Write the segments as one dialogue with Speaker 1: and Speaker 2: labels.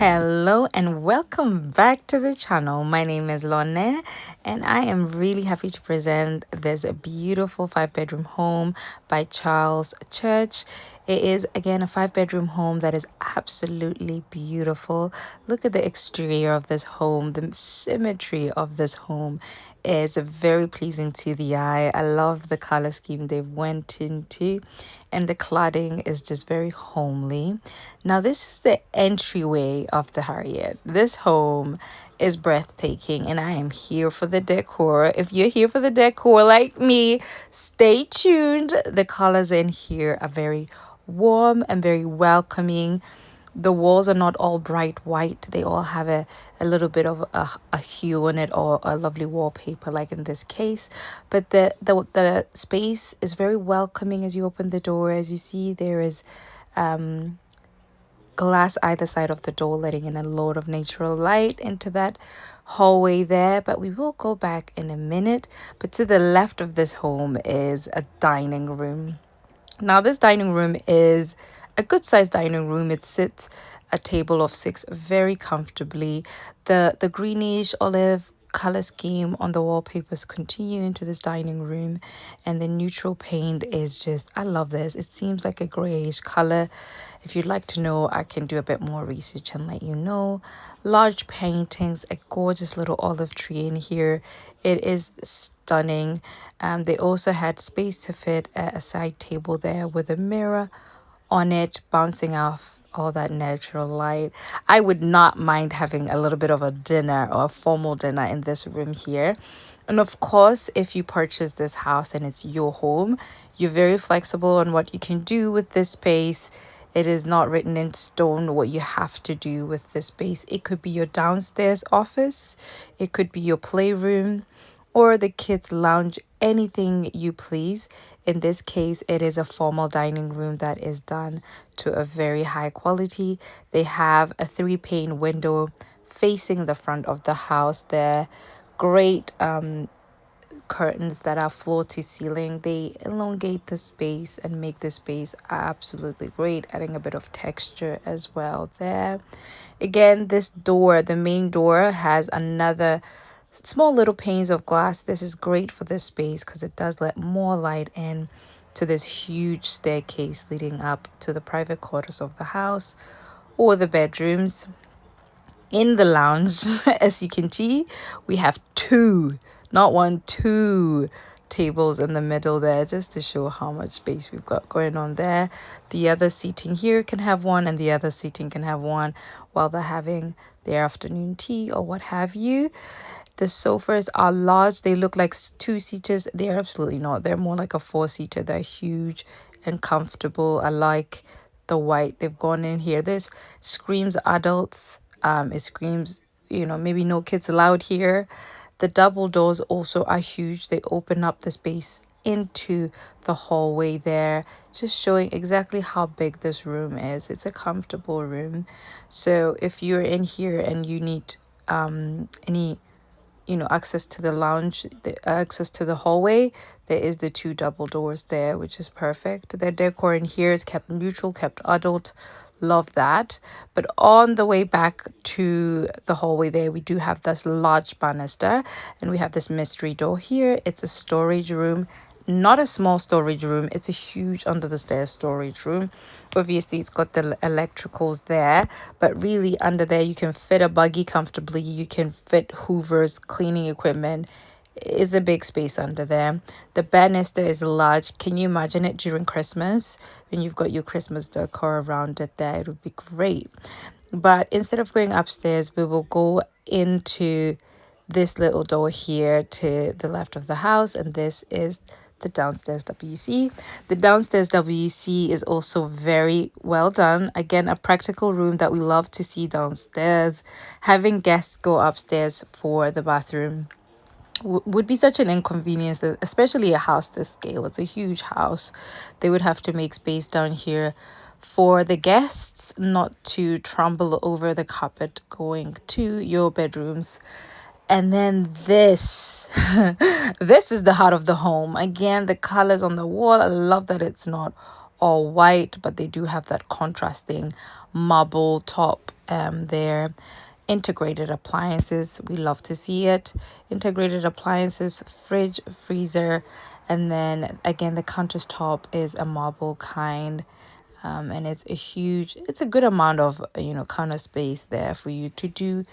Speaker 1: Hello and welcome back to the channel. My name is Lorne and I am really happy to present this beautiful 5-bedroom home by Charles Church. It is again a 5-bedroom home that is absolutely beautiful. Look at the exterior of this home. The symmetry of this home is very pleasing to the eye. I love the color scheme they went into, and the cladding is just very homely. Now, this is the entryway of the Herriot. This home is breathtaking, and I am here for the decor. If you're here for the decor like me, stay tuned. The colors in here are very warm and very welcoming. The walls are not all bright white. They all have a little bit of a hue on it, or a lovely wallpaper like in this case. But the space is very welcoming as you open the door. As you see, there is glass either side of the door, letting in a lot of natural light into that hallway there. But we will go back in a minute. But to the left of this home is a dining room. Now, this dining room is a good sized dining room. It sits a table of 6 very comfortably. The greenish olive color scheme on the wallpapers continue into this dining room, and the neutral paint is just, I love this. It seems like a grayish color. If you'd like to know, I can do a bit more research and let you know. Large paintings, a gorgeous little olive tree in here. It is stunning. They also had space to fit a side table there with a mirror on it, bouncing off all that natural light. I would not mind having a little bit of a dinner or a formal dinner in this room here. And of course, if you purchase this house and it's your home, you're very flexible on what you can do with this space. It is not written in stone what you have to do with this space. It could be your downstairs office, it could be your playroom, or the kids' lounge, anything you please. In this case, it is a formal dining room that is done to a very high quality. They have a 3-pane window facing the front of the house there. Great curtains that are floor to ceiling. They elongate the space and make the space absolutely great, adding a bit of texture as well there. Again, this door, the main door, has another small little panes of glass. This is great for this space because it does let more light in to this huge staircase leading up to the private quarters of the house or the bedrooms. In the lounge, as you can see, we have 2, not 1, 2 tables in the middle there, just to show how much space we've got going on there. The other seating here can have 1, and the other seating can have 1 while they're having their afternoon tea or what have you. The sofas are large. They look like 2-seaters. They're absolutely not. They're more like a 4-seater. They're huge and comfortable. I like the white they've gone in here. This screams adults. It screams, maybe no kids allowed here. The double doors also are huge. They open up the space into the hallway there, just showing exactly how big this room is. It's a comfortable room. So if you're in here and you need any access to the lounge, the access to the hallway, there is the 2 double doors there, which is perfect. The decor in here is kept neutral, kept adult. Love that. But on the way back to the hallway there, we do have this large banister, and we have this mystery door here. It's a storage room, not a small storage room. It's a huge under the stairs storage room. Obviously, it's got the electricals there, but really under there you can fit a buggy comfortably. You can fit hoovers, cleaning equipment. It's a big space under there. The banister is large. Can you imagine it during Christmas when you've got your Christmas decor around it there? It would be great. But instead of going upstairs, we will go into this little door here to the left of the house, and this is the downstairs WC. The downstairs WC is also very well done. Again, a practical room that we love to see downstairs. Having guests go upstairs for the bathroom would be such an inconvenience, especially a house this scale. It's a huge house. They would have to make space down here for the guests not to trundle over the carpet going to your bedrooms. And then this this is the heart of the home. Again, the colors on the wall, I love that it's not all white, but they do have that contrasting marble top there. Integrated appliances, we love to see it. Integrated appliances, fridge, freezer, and then again the countertop is a marble kind. And it's a good amount of counter space there for you to do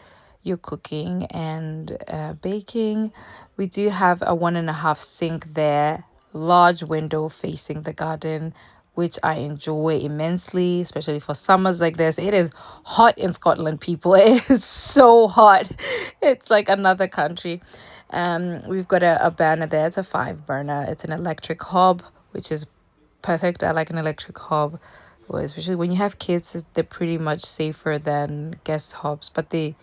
Speaker 1: your cooking and baking. We do have a 1.5 sink there, large window facing the garden, which I enjoy immensely, especially for summers like this. It is hot in Scotland, people. It is so hot. It's like another country. We've got a burner there. It's a 5 burner. It's an electric hob, which is perfect. I like an electric hob, well, especially when you have kids. They're pretty much safer than gas hobs, but they're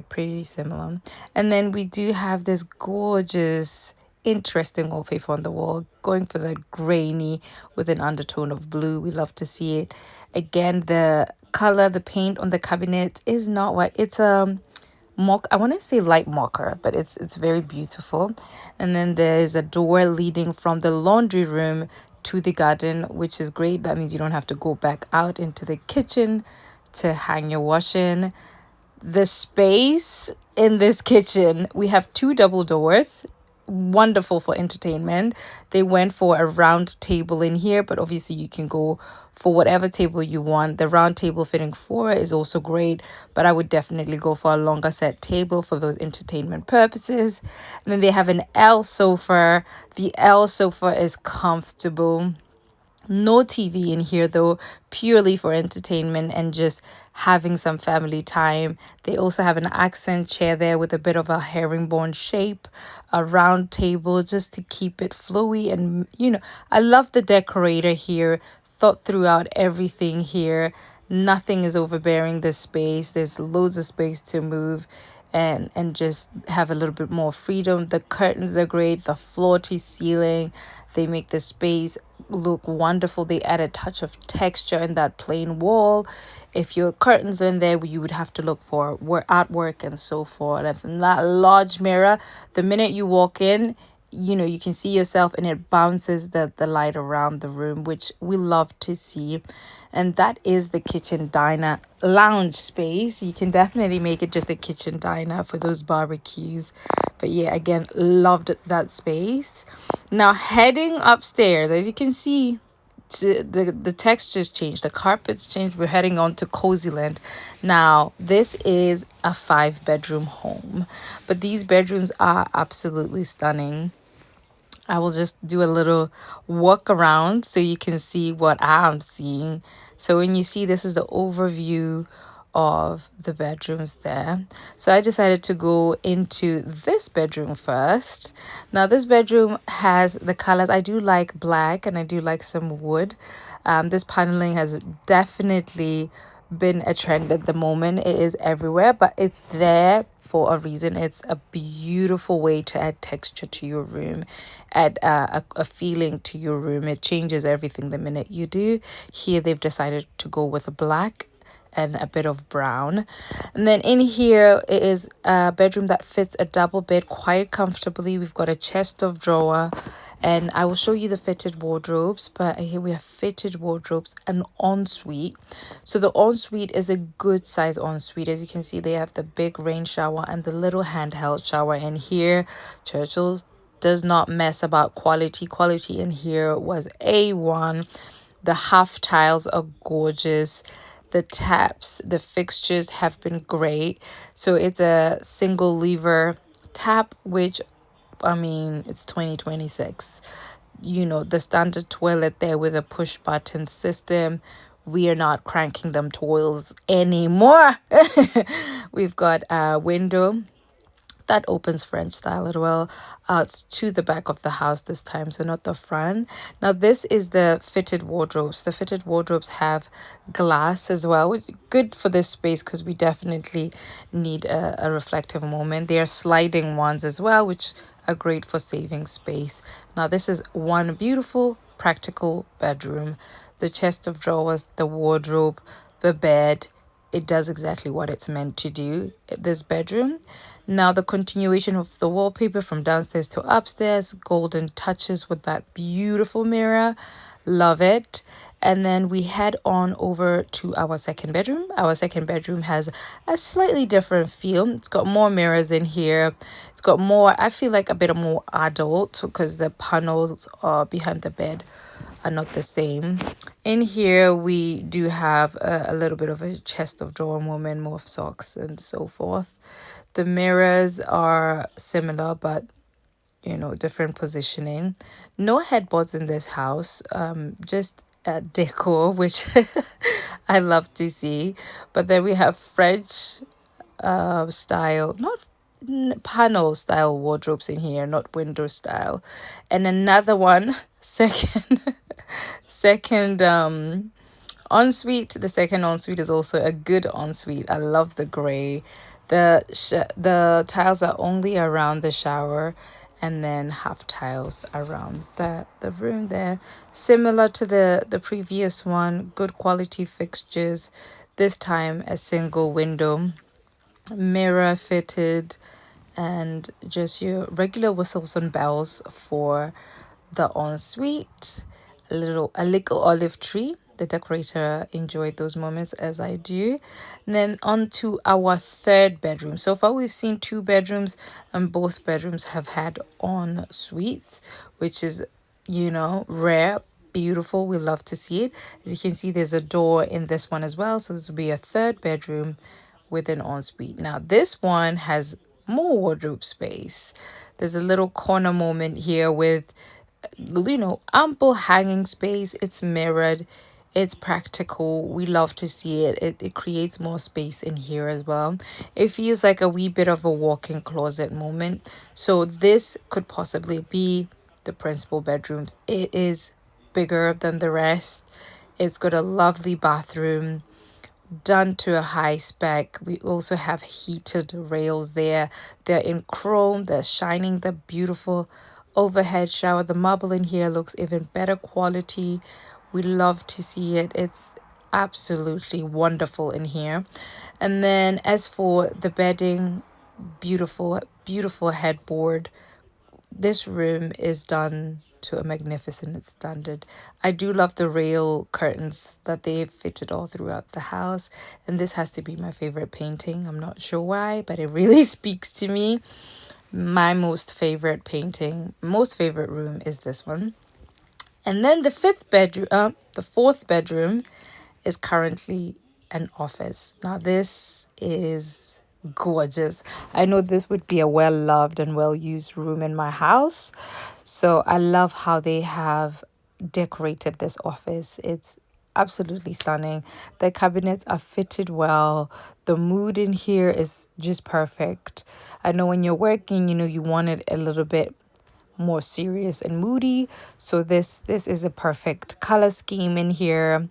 Speaker 1: pretty similar. And then we do have this gorgeous, interesting wallpaper on the wall, going for the grainy with an undertone of blue. We love to see it. Again, the color, the paint on the cabinet is not white. It's a mock, I want to say light mocha, but it's very beautiful. And then there's a door leading from the laundry room to the garden, which is great. That means you don't have to go back out into the kitchen to hang your washing. The space in this kitchen, we have 2 double doors, wonderful for entertainment. They went for a round table in here, but obviously you can go for whatever table you want. The round table fitting 4 is also great, but I would definitely go for a longer set table for those entertainment purposes. And then they have an L sofa. The L sofa is comfortable. No TV in here though, purely for entertainment and just having some family time. They also have an accent chair there with a bit of a herringbone shape, a round table just to keep it flowy. And I love the decorator here, thought throughout everything here. Nothing is overbearing this space. There's loads of space to move and just have a little bit more freedom. The curtains are great, the floor to ceiling, they make the space look wonderful. They add a touch of texture in that plain wall. If your curtains in there, you would have to look for artwork and so forth. And that large mirror, the minute you walk in, you can see yourself and it bounces the light around the room, which we love to see. And that is the kitchen diner lounge space. You can definitely make it just a kitchen diner for those barbecues. But yeah, again, loved that space. Now heading upstairs, as you can see, the textures changed, the carpets changed. We're heading on to Cozyland. Now this is a 5-bedroom home, but these bedrooms are absolutely stunning. I will just do a little walk around so you can see what I'm seeing. So when you see, this is the overview of the bedrooms there. So I decided to go into this bedroom first. Now this bedroom has the colors. I do like black and I do like some wood. This paneling has definitely been a trend at the moment. It is everywhere, but it's there for a reason. It's a beautiful way to add texture to your room, add a feeling to your room. It changes everything the minute you do. Here they've decided to go with a black and a bit of brown. And then in here it is a bedroom that fits a double bed quite comfortably. We've got a chest of drawer, and I will show you the fitted wardrobes, but here we have fitted wardrobes and ensuite. So the ensuite is a good size ensuite. As you can see, they have the big rain shower and the little handheld shower in here. Churchill does not mess about quality. Quality in here was A1. The half tiles are gorgeous. The taps, the fixtures have been great. So it's a single lever tap, which, I mean, it's 2026. The standard toilet there with a push button system. We are not cranking them toilets anymore. We've got a window that opens French style as well out to the back of the house this time, so not the front. Now this is the fitted wardrobes. The fitted wardrobes have glass as well, which is good for this space because we definitely need a reflective moment. They are sliding ones as well, which are great for saving space. Now this is one beautiful practical bedroom. The chest of drawers, the wardrobe, the bed, it does exactly what it's meant to do, this bedroom. Now the continuation of the wallpaper from downstairs to upstairs, golden touches with that beautiful mirror. Love it. And then we head on over to our second bedroom. Our second bedroom has a slightly different feel. It's got more mirrors in here. It's got more, I feel like a bit more adult, because the panels behind the bed are not the same. In here, we do have a little bit of a chest of drawer moment, more socks and so forth. The mirrors are similar, but different positioning. No headboards in this house, just decor, which I love to see. But then we have French style, not panel style wardrobes in here, not window style. And another one, second ensuite. The second ensuite is also a good ensuite. I love the gray. The tiles are only around the shower, and then half tiles around the room there, similar to the previous one. Good quality fixtures, this time a single window, mirror fitted, and just your regular whistles and bells for the ensuite. A little olive tree. The decorator enjoyed those moments, as I do. And then on to our third bedroom. So far we've seen 2 bedrooms, and both bedrooms have had en suites, which is rare, beautiful. We love to see it. As you can see, there's a door in this one as well, so this will be a third bedroom with an ensuite. Now this one has more wardrobe space. There's a little corner moment here with ample hanging space. It's mirrored, it's practical. We love to see it creates more space in here as well. It feels like a wee bit of a walk-in closet moment. So this could possibly be the principal bedrooms. It is bigger than the rest. It's got a lovely bathroom done to a high spec. We also have heated rails there. They're in chrome. They're shining. The beautiful overhead shower. The marble in here looks even better quality. We love to see it. It's absolutely wonderful in here. And then as for the bedding, beautiful headboard. This room is done to a magnificent standard. I do love the rail curtains that they've fitted all throughout the house, and this has to be my favorite painting. I'm not sure why, but it really speaks to me. My most favorite room is this one. And then the fourth bedroom is currently an office. Now this is gorgeous. I know this would be a well-loved and well-used room in my house. So I love how they have decorated this office. It's absolutely stunning. The cabinets are fitted well. The mood in here is just perfect. I know when you're working, you want it a little bit more serious and moody. So this is a perfect color scheme in here.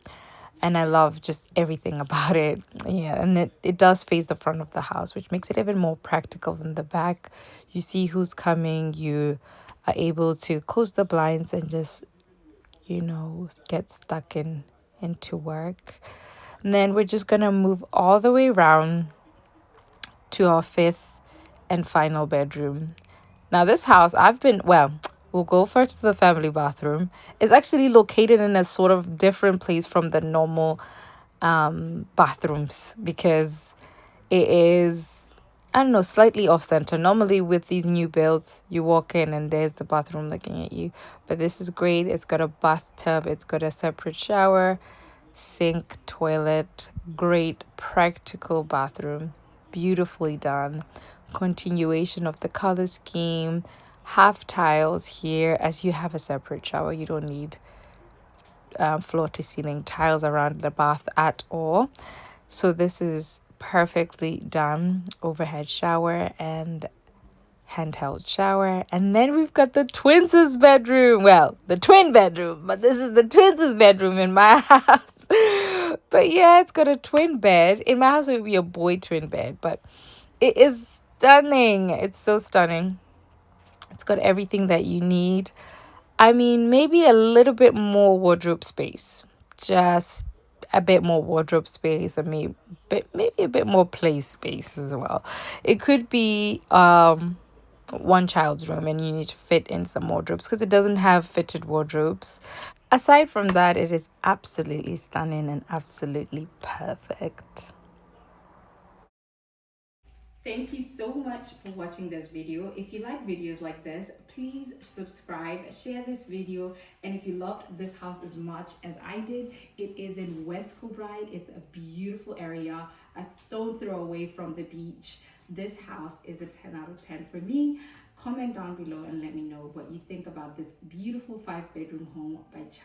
Speaker 1: And I love just everything about it. Yeah, and it does face the front of the house, which makes it even more practical than the back. You see who's coming. You are able to close the blinds and just, get stuck into work. And then we're just going to move all the way around to our fifth and final bedroom. Now, this house, we'll go first to the family bathroom. It's actually located in a sort of different place from the normal bathrooms, because it is, I don't know, slightly off center. Normally with these new builds, you walk in and there's the bathroom looking at you. But this is great. It's got a bathtub. It's got a separate shower, sink, toilet. Great practical bathroom. Beautifully done. Continuation of the color scheme. Half tiles here, as you have a separate shower. You don't need floor to ceiling tiles around the bath at all. So this is perfectly done. Overhead shower and handheld shower. And then we've got the twins' bedroom. Well, the twin bedroom, but this is the twins' bedroom in my house. But yeah, it's got a twin bed. In my house, it would be a boy twin bed, but it is stunning. It's so stunning. It's got everything that you need. I mean, maybe a little bit more wardrobe space. Just a bit more wardrobe space, and maybe a bit more play space as well. It could be one child's room and you need to fit in some wardrobes, because it doesn't have fitted wardrobes. Aside from that, it is absolutely stunning and absolutely perfect. Thank you so much for watching this video. If you like videos like this, please subscribe, share this video, and if you loved this house as much as I did, it is in West Kilbride. It's a beautiful area, a stone throw away from the beach. This house is a 10 out of 10 for me. Comment down below and let me know what you think about this beautiful 5-bedroom home by Charles.